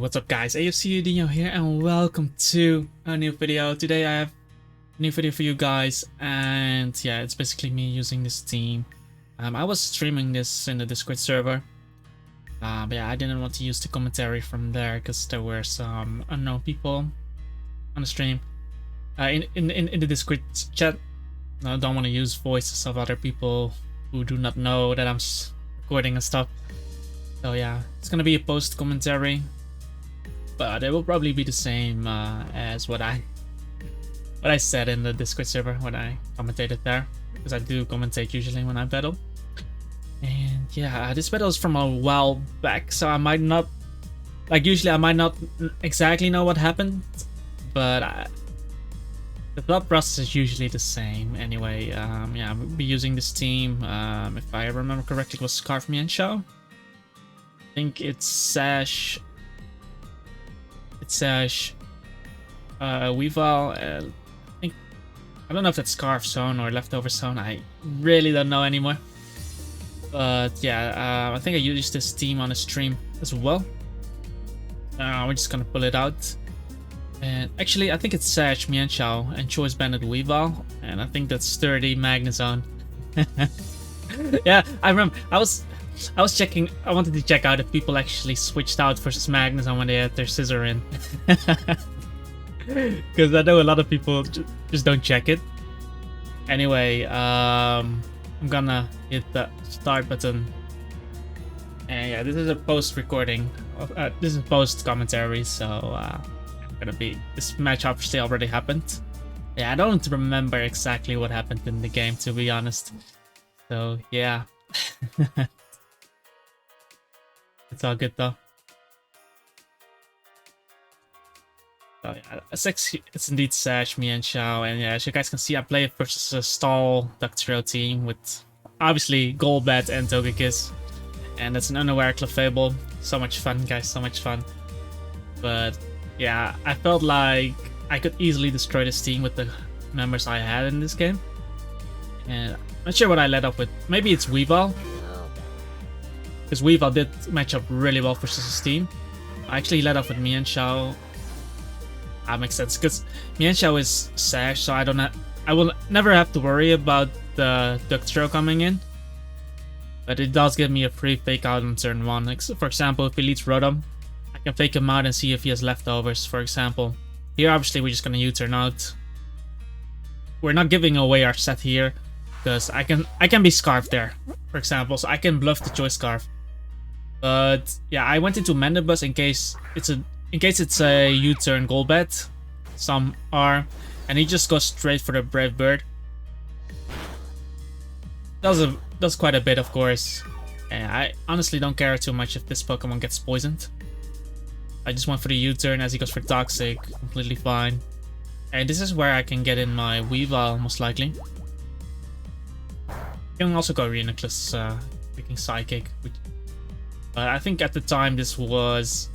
What's up guys, AFCUDino here and welcome to a new video. Today I have a new video for you guys and yeah, it's basically me using this team. I was streaming this in the Discord server, but yeah, I didn't want to use the commentary from there because there were some unknown people on the stream. In the Discord chat, I don't want to use voices of other people who do not know that I'm recording and stuff. So yeah, it's gonna be a post commentary, but it will probably be the same as what I said in the Discord server when I commentated there, because I do commentate usually when I battle. And yeah, this battle is from a while back, so I might not, like usually I might not exactly know what happened, but the thought process is usually the same. Anyway, yeah, I'll be using this team. If I remember correctly, it was Scarf Me and Show. I think it's Sash, Weavile, I don't know if that's Scarf Zone or Leftover Zone, I really don't know anymore. But yeah, I think I used this team on a stream as well. We're just gonna pull it out. And actually, I think it's Sash, Mienshao, and Choice Bandit Weavile, and I think that's Sturdy Magnezone. Yeah, I remember, I was checking, I wanted to check out if people actually switched out versus Magnezone when they had their scissor in. Because I know a lot of people just don't check it. Anyway, I'm gonna hit the start button. And yeah, this is a post recording. This is post commentary, so this match obviously already happened. Yeah, I don't remember exactly what happened in the game, to be honest. So yeah. It's all good though. So yeah, it's indeed Sash, me, and Xiao, and yeah, as you guys can see, I play versus a stall DUGTRIO team with obviously Golbat and Togekiss, and it's an unaware Clefable. So much fun, guys, so much fun. But yeah, I felt like I could easily destroy this team with the members I had in this game, and I'm not sure what I led up with. Maybe it's Weavile, because Weavile did match up really well versus his team. I actually led off with Mienshao. That makes sense, because Mienshao is Sash, so I will never have to worry about the DUGTRIO coming in. But it does give me a free fake out on turn 1. Like, so for example, if he leads Rotom, I can fake him out and see if he has leftovers, for example. Here, obviously, we're just gonna U-turn out. We're not giving away our set here, because I can be Scarf there, for example, so I can bluff the Choice Scarf. But yeah, I went into Mandibuzz in case it's a U-turn Golbat. Some are, and he just goes straight for the Brave Bird. Does quite a bit, of course. And I honestly don't care too much if this Pokemon gets poisoned. I just went for the U-turn as he goes for Toxic, completely fine. And this is where I can get in my Weavile, most likely. I can also go Reuniclus, picking Psychic. But I think at the time this was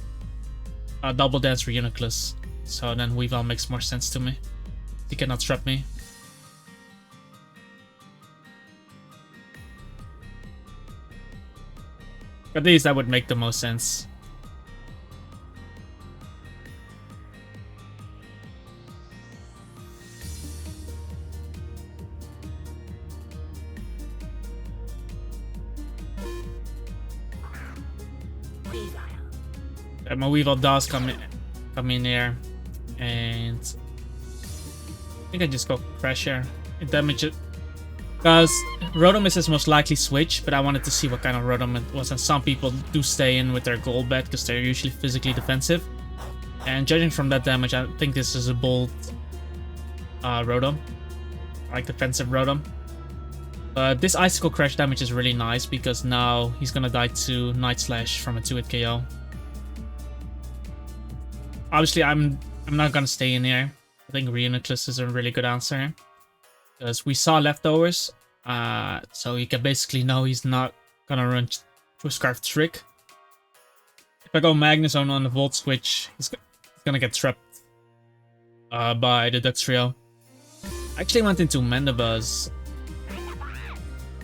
a Double Dance Reuniclus, so then Weavile makes more sense to me. He cannot trap me. At least that would make the most sense. My Weavile does come in here, and I think I just go Pressure. It damages, because Rotom is his most likely switch, but I wanted to see what kind of Rotom it was, and some people do stay in with their Golbat because they're usually physically defensive. And judging from that damage, I think this is a bold Rotom, like defensive Rotom. But this Icicle Crash damage is really nice because now he's gonna die to Night Slash from a 2-hit KO. Obviously, I'm not gonna stay in here. I think Reuniclus is a really good answer, because we saw leftovers, so you can basically know he's not gonna run Choice Scarf Trick. If I go Magnezone on the Volt Switch, he's gonna get trapped by the DUGTRIO. I actually went into Mandibuzz.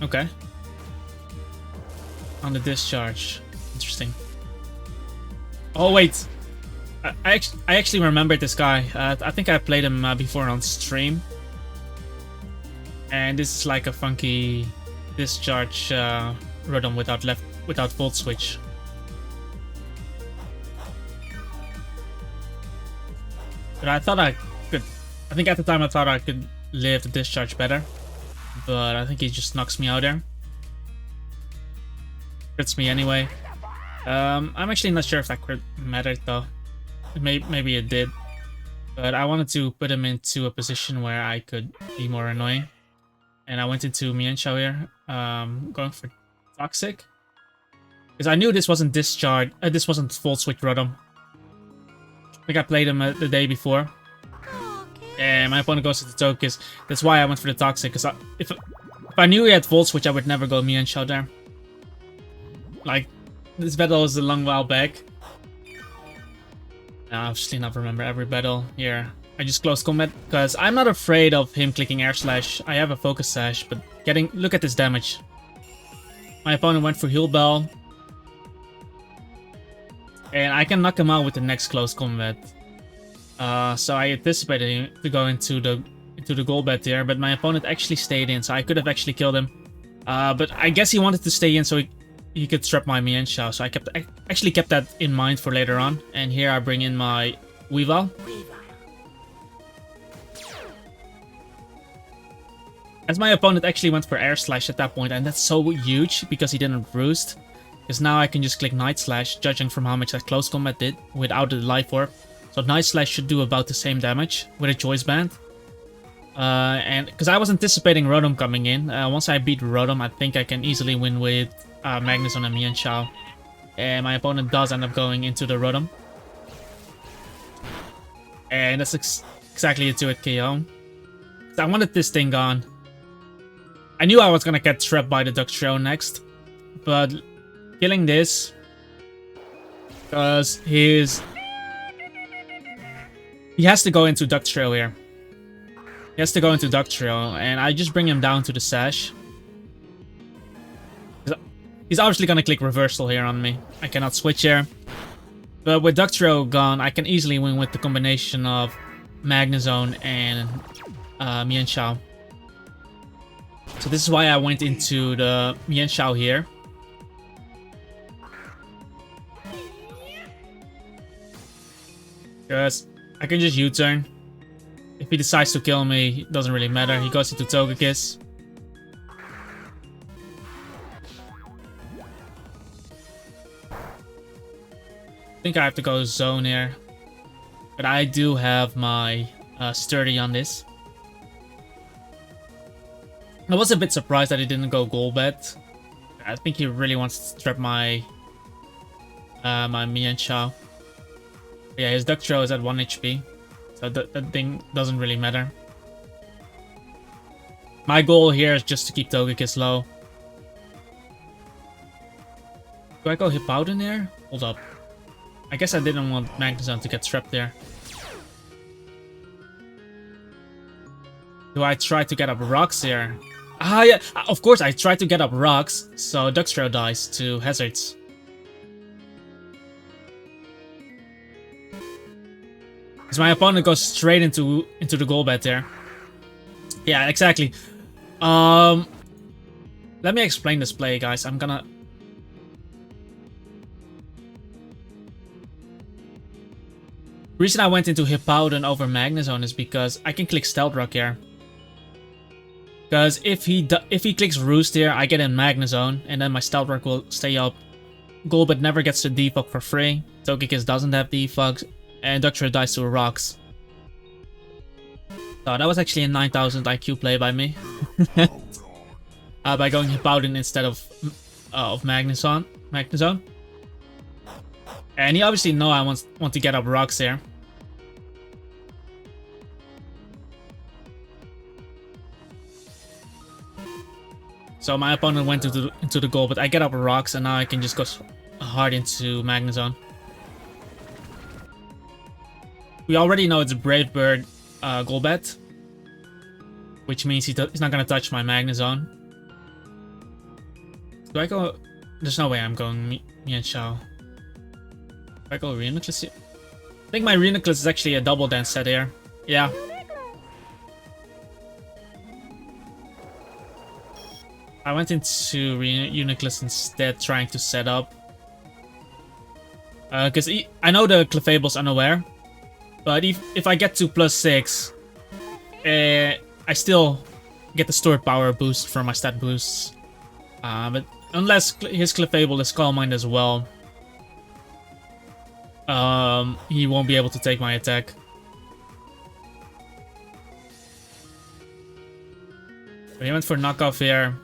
Okay. On the discharge. Interesting. Oh, wait. I actually remember this guy. I think I played him before on stream. And this is like a funky discharge rhythm without volt switch. But I thought I could. I think at the time I thought I could live the discharge better, but I think he just knocks me out there. Crits me anyway. I'm actually not sure if that crit mattered though. Maybe it did, but I wanted to put him into a position where I could be more annoying, and I went into Mienshao here, going for Toxic, because I knew this wasn't discharge. This wasn't Volt Switch Rhythm. I think I played him the day before, and my opponent goes to the Togekiss. That's why I went for the Toxic, because if I knew he had Volt Switch, I would never go Mienshao there. Like, this battle was a long while back. I obviously not remember every battle here. I just close combat because I'm not afraid of him clicking Air Slash. I have a Focus Sash, but look at this damage. My opponent went for Heal Bell, and I can knock him out with the next close combat. So I anticipated him to go into the Golbat here, but my opponent actually stayed in, so I could have actually killed him. But I guess he wanted to stay in so he could trap my Mienshao, so I actually kept that in mind for later on. And here I bring in my Weavile. As my opponent actually went for Air Slash at that point, and that's so huge because he didn't roost. Because now I can just click Night Slash, judging from how much that close combat did without the Life Orb. So Night Slash should do about the same damage with a Choice Band. And because I was anticipating Rotom coming in, once I beat Rotom, I think I can easily win with Magnezone and Mienshao. And my opponent does end up going into the Rotom. And that's exactly a 2-hit KO. So I wanted this thing gone. I knew I was gonna get trapped by the DUGTRIO next, but killing this, because he has to go into DUGTRIO here. He has to go into DUGTRIO, and I just bring him down to the Sash. He's obviously gonna click Reversal here on me. I cannot switch here. But with DUGTRIO gone, I can easily win with the combination of Magnezone and Mienshao. So this is why I went into the Mienshao here. Because I can just U-turn. If he decides to kill me, it doesn't really matter. He goes into Togekiss. I think I have to go Zone here. But I do have my Sturdy on this. I was a bit surprised that he didn't go Golbat. I think he really wants to trap my my Mienshao. Yeah, his DUGTRIO is at 1 HP. So that thing doesn't really matter. My goal here is just to keep Togekiss low. Do I go Hippowdon here? Hold up. I guess I didn't want Magnezone to get trapped there. Do I try to get up rocks here? Ah, yeah, of course I tried to get up rocks, so DUGTRIO dies to hazards. Because my opponent goes straight into the Golbat there. Yeah, exactly. Let me explain this play, guys. I'm gonna... The reason I went into Hippowdon over Magnezone is because I can click Stealth Rock here. Because if he clicks Roost here, I get in Magnezone, and then my Stealth Rock will stay up. Golbat never gets the defog for free. Togekiss doesn't have defogs, and DUGTRIO dies to rocks. So that was actually a 9000 IQ play by me. By going Hippowdon instead of Magnezone. And he obviously knows I want to get up rocks here. So my opponent went into the goal, but I get up rocks, and now I can just go hard into Magnezone. We already know it's a Brave Bird Golbat, which means he's not gonna touch my Magnezone. Do I go? There's no way I'm going Mienshao. Do I go Remix? Let's see. think my Reuniclus is actually a double dance set here. Yeah. I went into Reuniclus instead, trying to set up. Because I know the Clefable's unaware. But if I get to +6, I still get the stored power boost from my stat boosts. But unless his Clefable is Calm Mind as well, he won't be able to take my attack. So he went for knockoff here.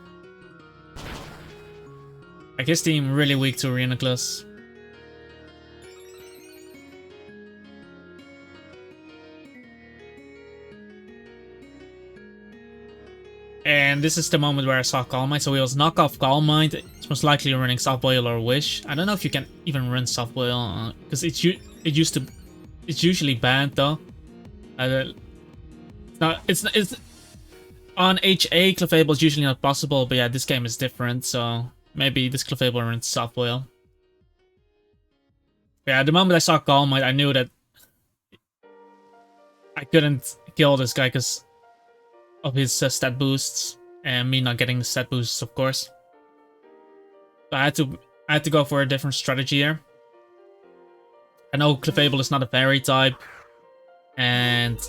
Like, his team really weak to Reuniclus. And this is the moment where I saw Calm Mind. So he was knockoff Calm Mind. It's most likely running Soft Boil or Wish. I don't know if you can even run Soft Boil, because it's usually banned though. It's on HA Clefable is usually not possible, but yeah, this game is different, so maybe this Clefable runs Soft Boil. Yeah, the moment I saw Calm Mind, I knew that I couldn't kill this guy because of his stat boosts, and me not getting the stat boosts, of course. So I had to go for a different strategy here. I know Clefable is not a fairy type, and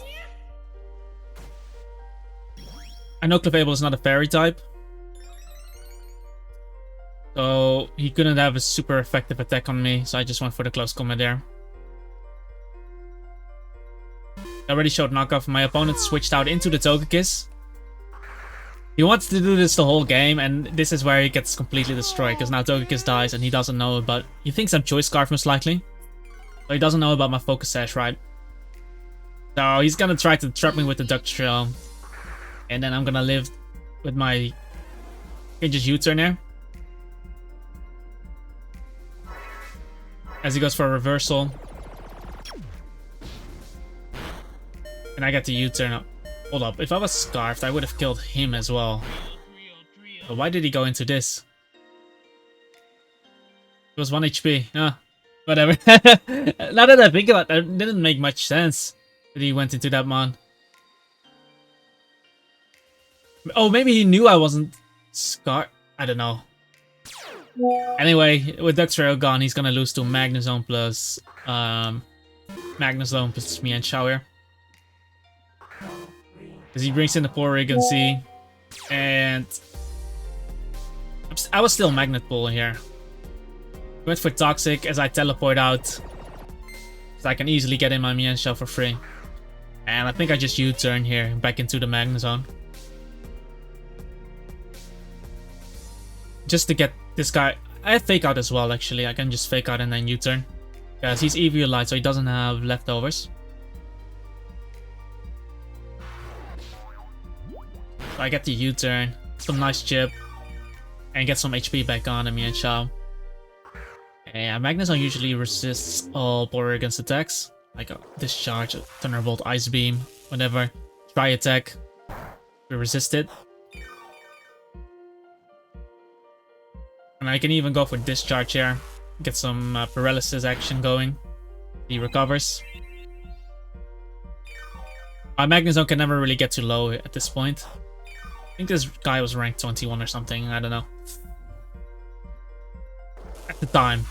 so he couldn't have a super effective attack on me, so I just went for the close combat there. I already showed knockoff. My opponent switched out into the Togekiss. He wants to do this the whole game, and this is where he gets completely destroyed, because now Togekiss dies and he doesn't know about... He thinks I'm Choice Scarf most likely. So he doesn't know about my Focus Sash, right? So he's gonna try to trap me with the DUGTRIO. And then I'm gonna live with my... Okay, just U-turn there. As he goes for a reversal. And I get the U-turn. Hold up, if I was Scarfed, I would have killed him as well. But why did he go into this? It was 1 HP. Whatever. Now that I think about it, it didn't make much sense that he went into that mon. Oh, maybe he knew I wasn't Scar. I don't know. Anyway, with DUGTRIO gone, he's gonna lose to Magnezone plus Mian Shower. Because he brings in the Porygon Z, and I was still Magnet Pull here. Went for Toxic as I teleport out, so I can easily get in my Mian Shell for free. And I think I just U-turn here, back into the Magnezone. Just to get this guy... I have Fake Out as well, actually. I can just Fake Out and then U-turn. Because he's EV Light, so he doesn't have leftovers. So I get the U-turn, some nice chip, and get some HP back on the Mian Shao. And Magnezone usually resists all Porygon's attacks, like a Discharge, a Thunderbolt, Ice Beam, whatever. Try attack, we resist it. And I can even go for Discharge here, get some paralysis action going. He recovers. Magnezone can never really get too low at this point. I think this guy was ranked 21 or something, I don't know. At the time.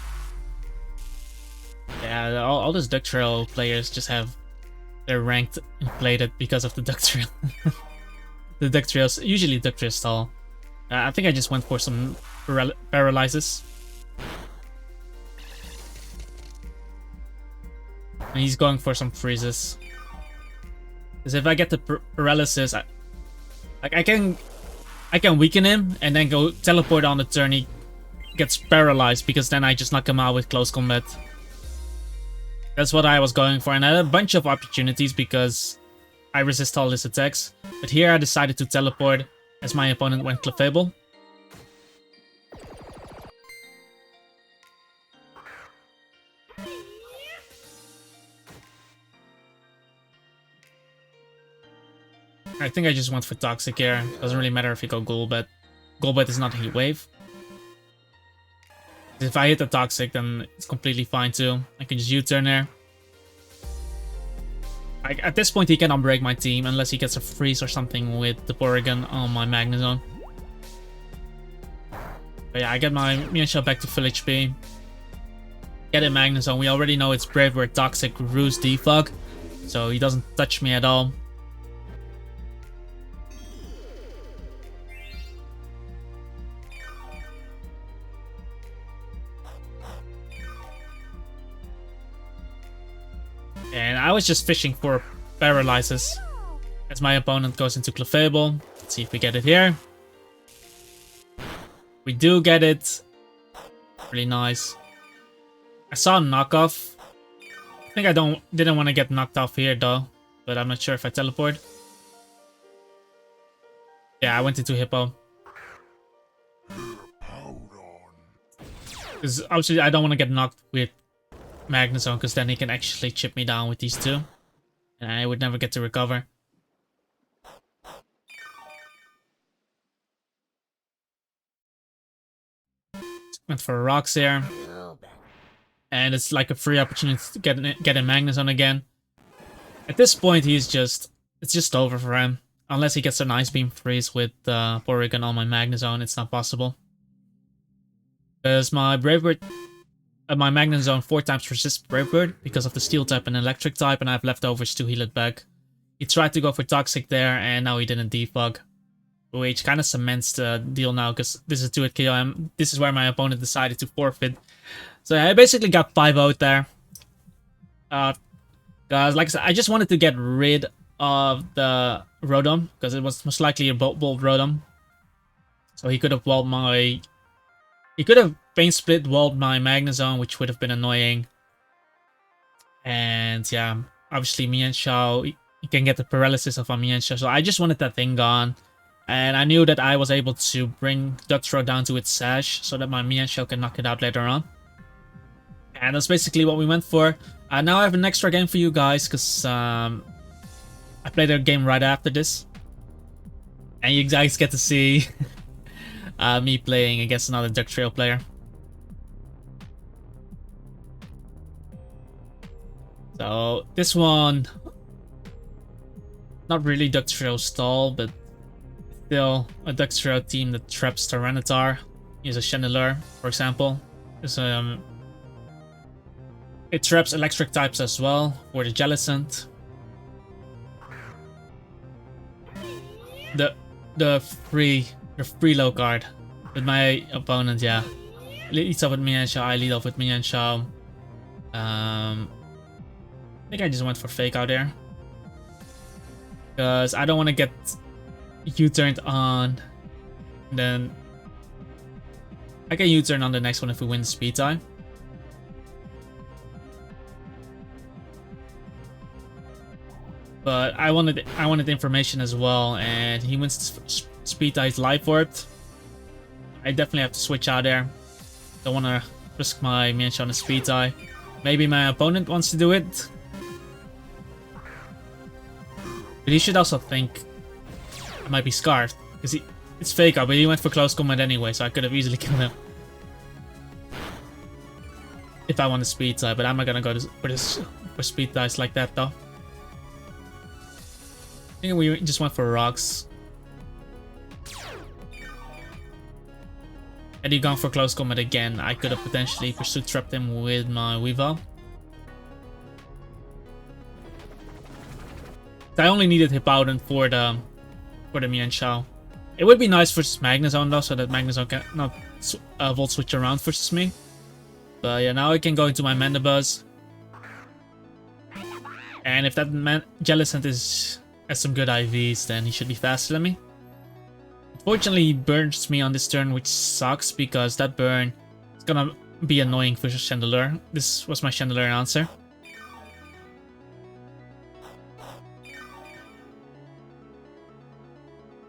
Yeah, all those DUGTRIO players just have their ranked inflated because of the DUGTRIO. The DUGTRIOs, usually DUGTRIO stall. I think I just went for some paralyzes. And he's going for some freezes. Because if I get the paralysis, I can weaken him and then go teleport on the turn. He gets paralyzed because then I just knock him out with close combat. That's what I was going for, and I had a bunch of opportunities because I resist all his attacks. But here I decided to teleport as my opponent went Clefable. I think I just went for Toxic here. Doesn't really matter if you go Golbat. Golbat is not Heat Wave. If I hit the Toxic, then it's completely fine too. I can just U-turn there. Like, at this point, he cannot break my team unless he gets a freeze or something with the Porygon on my Magnezone. But yeah, I get my Mienshao back to full HP. Get a Magnezone. We already know it's Brave Bird, Toxic, Roost, Defog. So he doesn't touch me at all. And I was just fishing for paralyzes as my opponent goes into Clefable. Let's see if we get it here. We do get it. Really nice. I saw a knockoff. I think I didn't want to get knocked off here though, but I'm not sure if I teleport. Yeah, I went into Hippo. Because obviously I don't want to get knocked with Magnezone, because then he can actually chip me down with these two. And I would never get to recover. Went for rocks here. And it's like a free opportunity to get a Magnezone again. At this point, it's just over for him. Unless he gets an Ice Beam freeze with Porygon on my Magnezone, it's not possible. Because my Brave Bird, my Magnezone 4 times resists Brave Bird because of the Steel type and Electric type, and I have leftovers to heal it back. He tried to go for Toxic there, and now he didn't defog. Which kind of cements the deal now, because this is 2-hit KO, and this is where my opponent decided to forfeit. So I basically got 5-0 there. Guys, like I said, I just wanted to get rid of the Rotom, because it was most likely a Bolt Rotom. So he could have walled my... He could have Pain Split walled my Magnezone, which would have been annoying. And yeah, obviously Mienshao, you can get the paralysis of a Mienshao. So I just wanted that thing gone. And I knew that I was able to bring DUGTRIO down to its Sash so that my Mienshao can knock it out later on. And that's basically what we went for. Now I have an extra game for you guys, because I played a game right after this. And you guys get to see me playing against another DUGTRIO player. So this one, not really DUGTRIO stall, but still a DUGTRIO team that traps Tyranitar. Use a Chandelure, for example. It traps electric types as well, or the Jellicent. The free low card with my opponent, yeah. Leads off with Mienshao, I lead off with Mienshao. I think I just went for Fake Out there. Because I don't want to get U-turned on. Then I can U-turn on the next one if we win Speed Tie. But I wanted information as well, and he wins Speed Tie's Life Warped. I definitely have to switch out there. Don't want to risk my Mienshao on a Speed Tie. Maybe my opponent wants to do it. But he should also think I might be Scarfed, because it's Fake Out, but he went for Close Combat anyway, so I could have easily killed him. If I want a Speed Tie, but I'm not gonna go for Speed Ties like that though. I think we just went for rocks. Had he gone for Close Combat again, I could have potentially Pursuit Trapped him with my Weavile. I only needed Hippowdon for the Mienshao. It would be nice versus Magnezone though, so that Magnezone can not Volt Switch around versus me. But yeah, now I can go into my Mandibuzz. And if that Jellicent has some good IVs, then he should be faster than me. Unfortunately, he burns me on this turn, which sucks because that burn is gonna be annoying for Chandelure. This was my Chandelure answer.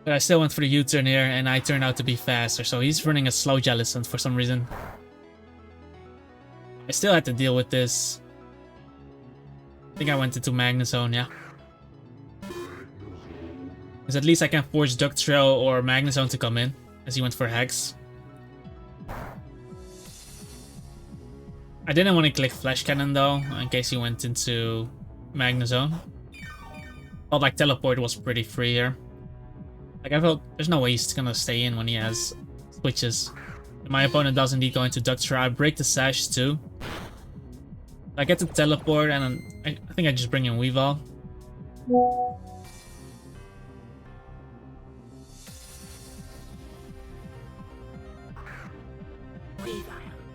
But I still went for the U-turn here, and I turned out to be faster, so he's running a slow Jellicent for some reason. I still had to deal with this. I think I went into Magnezone, yeah. Because at least I can force DUGTRIO or Magnezone to come in, as he went for Hex. I didn't want to click Flash Cannon though, in case he went into Magnezone. Felt like teleport was pretty free here. Like I felt there's no way he's gonna stay in when he has switches. If my opponent does indeed go into DUGTRIO, I break the sash too. I get to teleport and then I think I just bring in Weavile.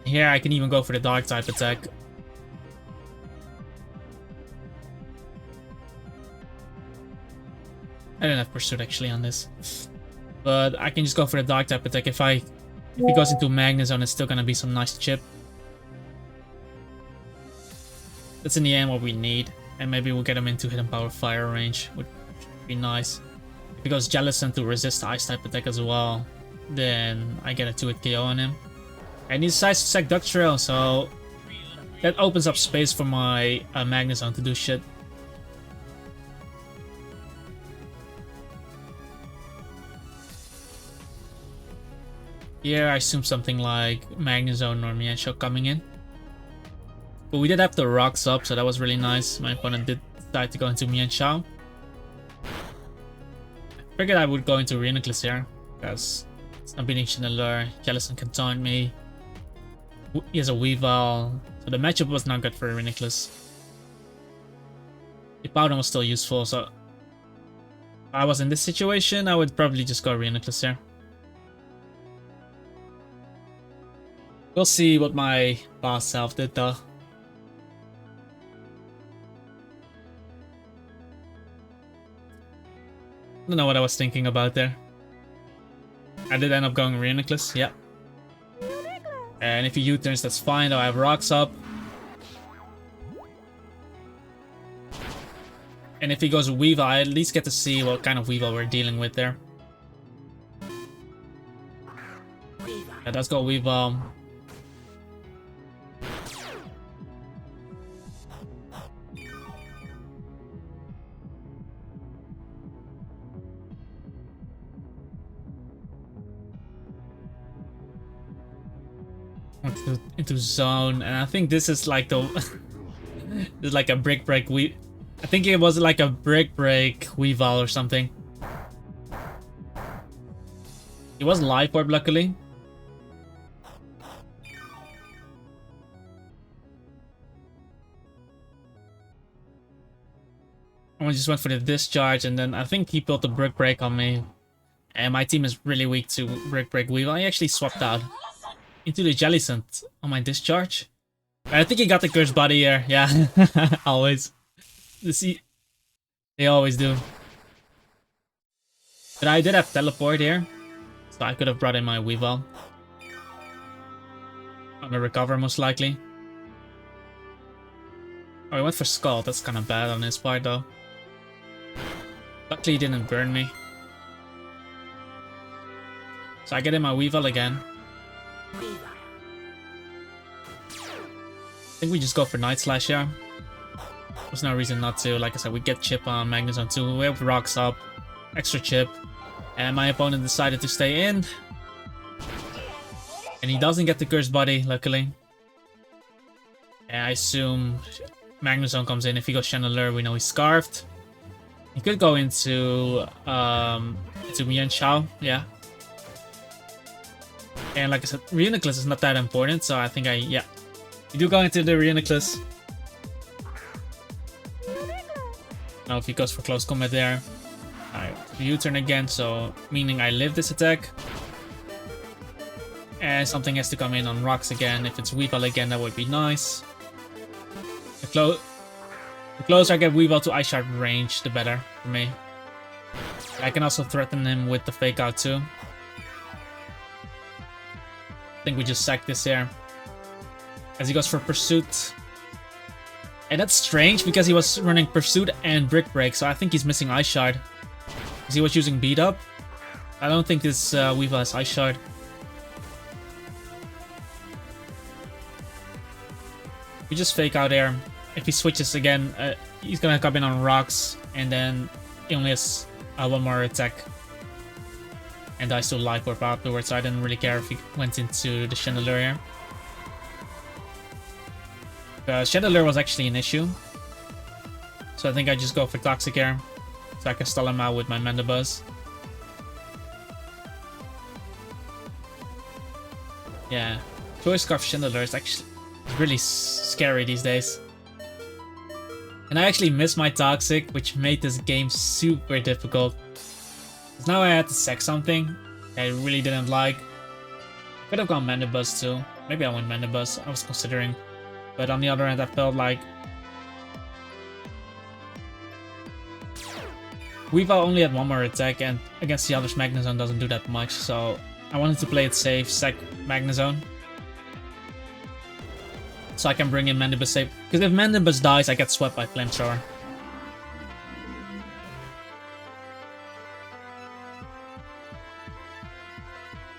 Here I can even go for the dark type attack. I don't have pursuit actually on this, but I can just go for the dark type attack. If he goes into Magnezone, it's still gonna be some nice chip. That's in the end what we need, and maybe we'll get him into Hidden Power Fire range, which would be nice. If he goes Jellicent to resist the Ice type attack as well, then I get a 2-hit KO on him. And he decides to sack DUGTRIO, so that opens up space for my Magnezone to do shit. Here I assume something like Magnezone or Mienshao coming in. But we did have the rocks up, so that was really nice. My opponent did decide to go into Mienshao. I figured I would go into Reuniclus here, because it's not beating Chandelure. Jellicent can taunt me. He has a Weavile, so the matchup was not good for Reuniclus. The Powder was still useful, so if I was in this situation, I would probably just go Reuniclus here. We'll see what my boss self did though. I don't know what I was thinking about there. I did end up going Reuniclus, yeah. And if he U-turns, that's fine though. I have rocks up. And if he goes Weavile, I at least get to see what kind of Weavile we're dealing with there. Yeah, let's go Weavile. Into zone, and I think this is like the this is like a brick break I think it was like a brick break Weavile or something. It was life orb luckily. I just went for the discharge, and then I think he built a brick break on me, and my team is really weak to brick break Weavile. I actually swapped out into the Jellicent on my discharge. I think he got the cursed body here. Yeah, always. They always do. But I did have teleport here, so I could have brought in my Weavile. On the recover most likely. Oh, he went for Skull. That's kind of bad on his part though. Luckily he didn't burn me. So I get in my Weavile again. I think we just go for Night Slash here. There's no reason not to. Like I said, we get chip on Magnezone too. We have rocks up, extra chip, and my opponent decided to stay in. And he doesn't get the cursed body, luckily. And I assume Magnezone comes in. If he goes Chandelure, we know he's scarfed. He could go into Mienshao, yeah. And like I said, Reuniclus is not that important, so I think yeah. You do go into the Reuniclus. Now if he goes for close combat there, I U-turn again, so meaning I live this attack. And something has to come in on rocks again. If it's Weavile again, that would be nice. The closer I get Weavile to Ice Shard range, the better for me. I can also threaten him with the fake out too. I think we just sack this here. As he goes for Pursuit. And that's strange because he was running Pursuit and Brick Break, so I think he's missing Ice Shard. Because he was using Beat Up. I don't think this Weavile has Ice Shard. We just fake out there. If he switches again, he's gonna come in on rocks, and then he only has one more attack. And I still Life Orb afterwards, so I didn't really care if he went into the Chandelure here. Chandelure was actually an issue. So I think I just go for Toxic here. So I can stall him out with my Mandibuzz. Yeah. Choice Scarf Chandelier is actually really scary these days. And I actually missed my Toxic, which made this game super difficult. Because now I had to sack something I really didn't like. Could have gone Mandibuzz too. Maybe I went Mandibuzz, I was considering. But on the other hand, I felt like Weavile only had one more attack, and against the others Magnezone doesn't do that much, so I wanted to play it safe, sack Magnezone. So I can bring in Mandibuzz safe. Because if Mandibuzz dies, I get swept by Flamethrower.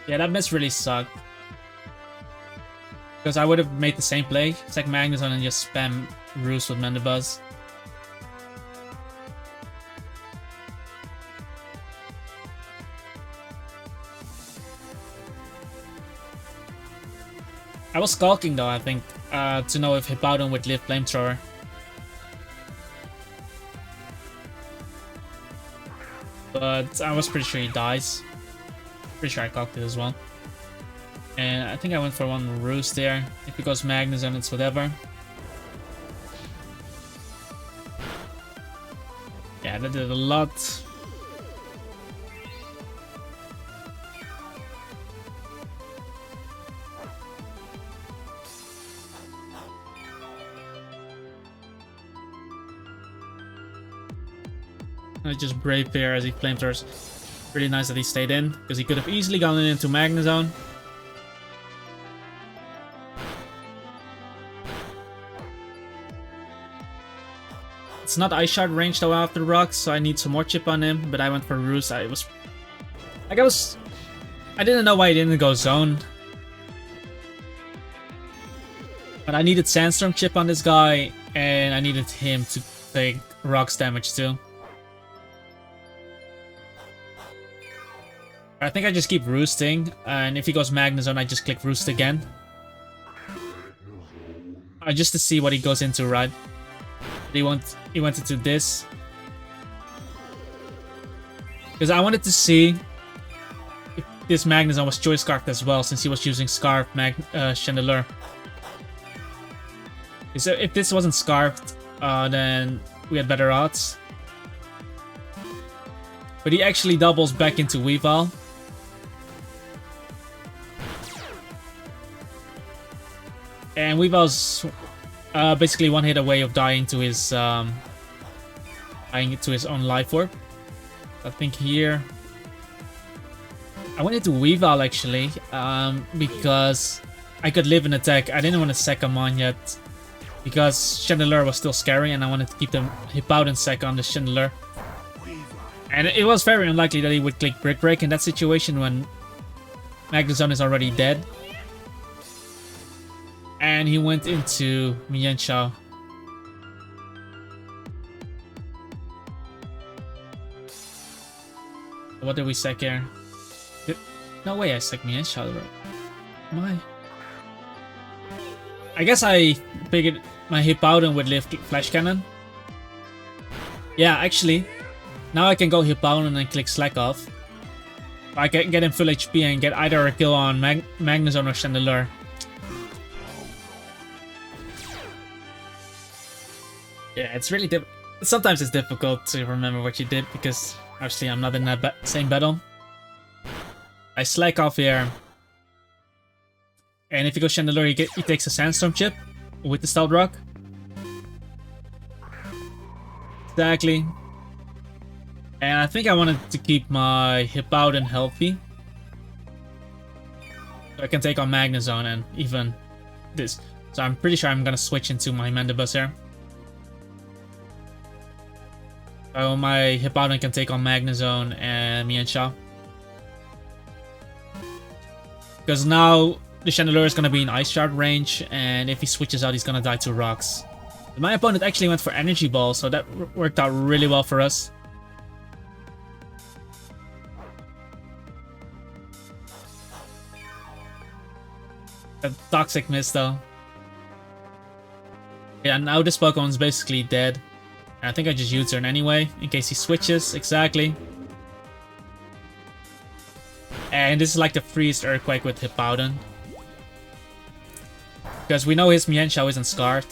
Yeah, that miss really sucked. Because I would have made the same play, sack Magnezone and just spam Roost with Mandibuzz. I was skulking though, I think, to know if Hippowdon would live Flamethrower. But I was pretty sure he dies. Pretty sure I cocked it as well. And I think I went for one Roost there. If it goes Magnezone, it's whatever. Yeah, that did a lot. I just Brave Bear as he Flamethrowers. Really nice that he stayed in, because he could have easily gone into Magnezone. It's not Ice Shard range though after rocks, so I need some more chip on him, but I went for Roost. I didn't know why he didn't go Zone. But I needed Sandstorm chip on this guy, and I needed him to take rocks damage too. I think I just keep Roosting, and if he goes Magnezone, I just click Roost again. Just to see what he goes into, right? He went into this. Because I wanted to see if this Magnezone was Choice Scarfed as well, since he was using Scarf Chandelure. So if this wasn't Scarfed, then we had better odds. But he actually doubles back into Weavile. And Weavile's basically one hit away of dying to his own life orb. I think here I went into Weavile actually, because I could live an attack. I didn't want to sack him on yet because Chandelure was still scary, and I wanted to keep the Hippowdon sack on the Chandelure. And it was very unlikely that he would click Brick Break in that situation when Magnezone is already dead. And he went into Mienshao. What did we sack here? No way I sack Mienshao, bro. Why? I guess I figured my Hippowdon would live Flash Cannon. Yeah, actually. Now I can go Hippowdon and click Slack off. I can get him full HP and get either a kill on Magnezone or Chandelure. Yeah, it's really sometimes it's difficult to remember what you did because obviously I'm not in that same battle. I slack off here. And if you go Chandelure, he takes a Sandstorm chip with the Stealth Rock. Exactly. And I think I wanted to keep my Hippowdon healthy. So I can take on Magnezone and even this. So I'm pretty sure I'm gonna switch into my Mandibuzz here. So my Hippowdon can take on Magnezone and Mienshao. Because now the Chandelure is gonna be in Ice Shard range, and if he switches out, he's gonna die to rocks. But my opponent actually went for Energy Ball, so that worked out really well for us. A Toxic miss though. Yeah, now this Pokemon's basically dead. And I think I just U-turn anyway, in case he switches, exactly. And this is like the freeze Earthquake with Hippowdon. Because we know his Mienshao isn't scarred.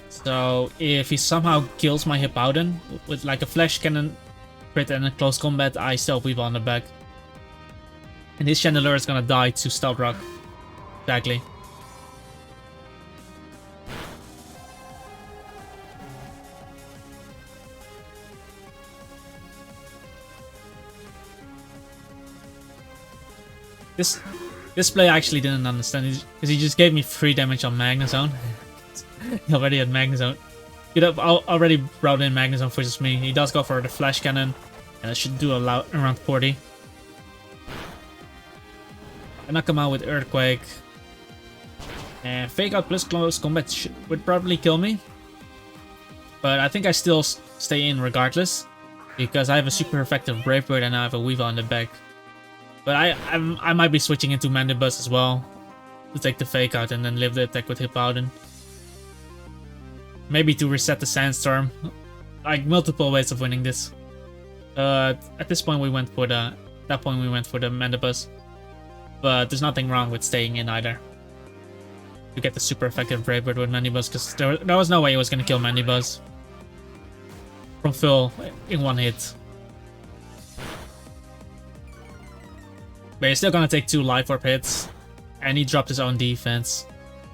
So if he somehow kills my Hippowdon with like a Flash Cannon crit and a close combat, I still Weavile on the back. And his Chandelure is gonna die to Stealth Rock. Exactly. This play I actually didn't understand, because he just gave me 3 damage on Magnezone. He already had Magnezone. He'd have already brought in Magnezone versus me. He does go for the Flash Cannon, and it should do around 40. I knock him out with Earthquake. And Fake Out plus Close Combat would probably kill me. But I think I still stay in regardless, because I have a super effective Brave Bird and I have a Weavile in the back. But I might be switching into Mandibuzz as well to take the Fake Out and then live the attack with Hippowdon. Maybe to reset the Sandstorm. Like multiple ways of winning this. At this point we went for the Mandibuzz. But there's nothing wrong with staying in either. To get the super effective Brave Bird with Mandibuzz, because there was no way he was gonna kill Mandibuzz from full in one hit. But he's still gonna take 2 Life Orb hits, and he dropped his own defense.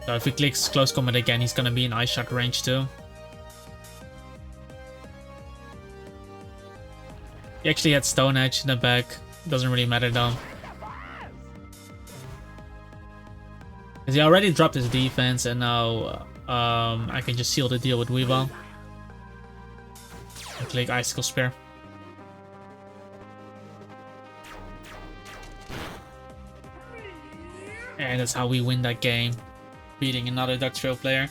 So if he clicks Close Combat again, he's gonna be in Ice Shot range too. He actually had Stone Edge in the back. Doesn't really matter though. Because he already dropped his defense, and now I can just seal the deal with Weavile. And click Icicle Spear. And that's how we win that game, beating another DUGTRIO player.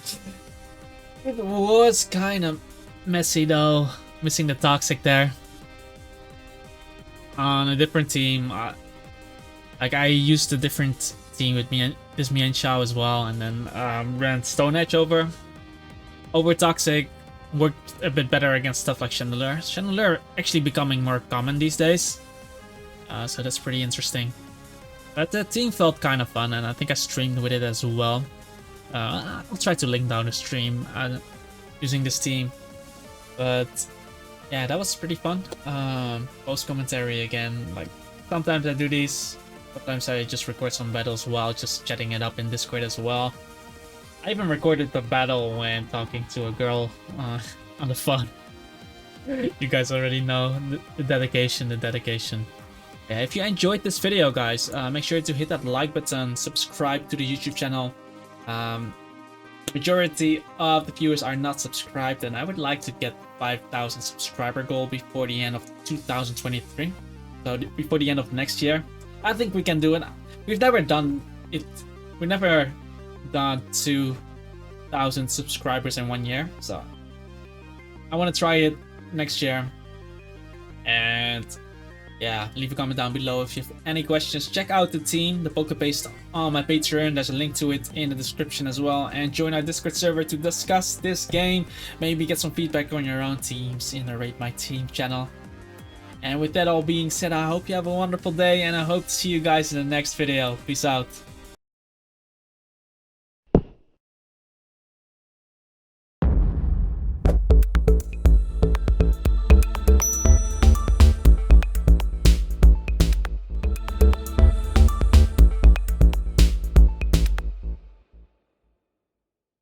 It was kind of messy though, missing the Toxic there. On a different team, like I used a different team with this Mienshao as well, and then ran Stone Edge over Toxic. Worked a bit better against stuff like Chandelure. Chandelure actually becoming more common these days, so that's pretty interesting. But the team felt kind of fun, and I think I streamed with it as well. I'll try to link down the stream using this team. But yeah, that was pretty fun. Post commentary again. Like sometimes I do these. Sometimes I just record some battles while just chatting it up in Discord as well. I even recorded the battle when talking to a girl on the phone. You guys already know the dedication. Yeah, if you enjoyed this video, guys, make sure to hit that like button, subscribe to the YouTube channel. Majority of the viewers are not subscribed, and I would like to get 5,000 subscriber goal before the end of 2023. So before the end of next year, I think we can do it. We've never done it. We've never done 2,000 subscribers in 1 year, so I want to try it next year. And yeah, leave a comment down below if you have any questions. Check out the team, the PokePaste, on my Patreon. There's a link to it in the description as well. And join our Discord server to discuss this game. Maybe get some feedback on your own teams in the Rate My Team channel. And with that all being said, I hope you have a wonderful day, and I hope to see you guys in the next video. Peace out.